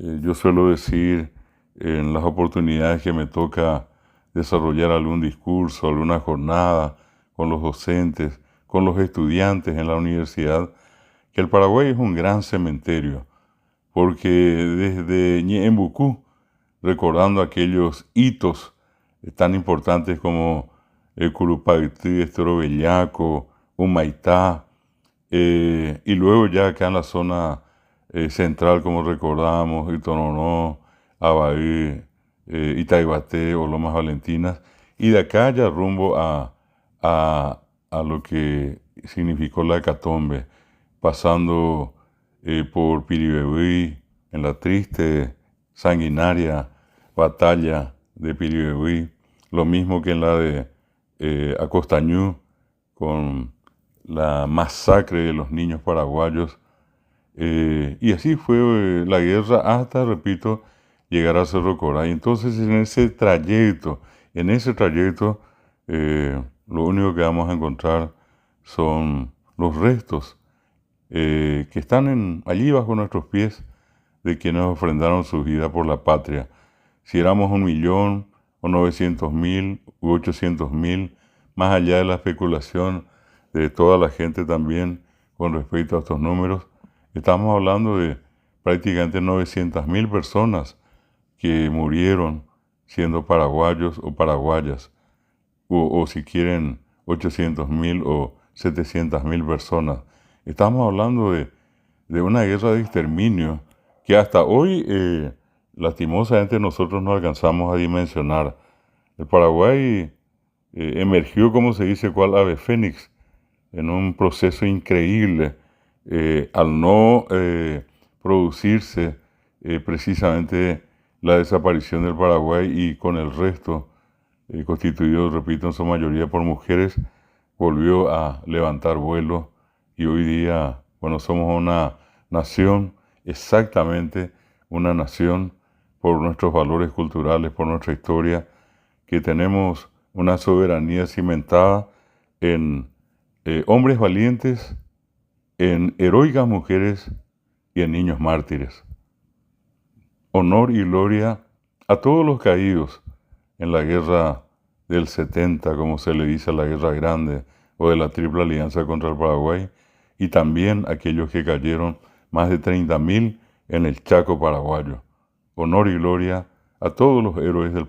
Yo suelo decir en las oportunidades que me toca desarrollar algún discurso, alguna jornada con los docentes, con los estudiantes en la universidad, que el Paraguay es un gran cementerio, porque desde Ñeembucú, recordando aquellos hitos tan importantes como el Curupaytí, Estero Bellaco, Humaitá, y luego ya acá en la zona central, como recordamos, Itononó, Abaí, Itaibaté o Lomas Valentinas, y de acá ya rumbo a lo que significó la hecatombe, pasando por Piribebuy, en la triste, sanguinaria batalla de Piribebuy, lo mismo que en la de Acostañú, con la masacre de los niños paraguayos. Y así fue la guerra hasta, repito, llegar a Cerro Corá. Y entonces en ese trayecto, lo único que vamos a encontrar son los restos que están allí bajo nuestros pies de quienes ofrendaron su vida por la patria. Si éramos 1.000.000 o 900.000 u 800.000, más allá de la especulación de toda la gente también con respecto a estos números, estamos hablando de prácticamente 900.000 personas que murieron siendo paraguayos o paraguayas, o si quieren 800.000 o 700.000 personas. Estamos hablando de una guerra de exterminio que hasta hoy, lastimosamente, nosotros no alcanzamos a dimensionar. El Paraguay emergió, como se dice, cual ave fénix, en un proceso increíble, al no producirse precisamente la desaparición del Paraguay, y con el resto, constituido, repito, en su mayoría por mujeres, volvió a levantar vuelo, y hoy día, bueno, somos una nación, exactamente una nación por nuestros valores culturales, por nuestra historia, que tenemos una soberanía cimentada en hombres valientes, en heroicas mujeres y en niños mártires. Honor y gloria a todos los caídos en la guerra del 70, como se le dice a la Guerra Grande, o de la Triple Alianza contra el Paraguay, y también aquellos que cayeron, más de 30.000, en el Chaco paraguayo. Honor y gloria a todos los héroes del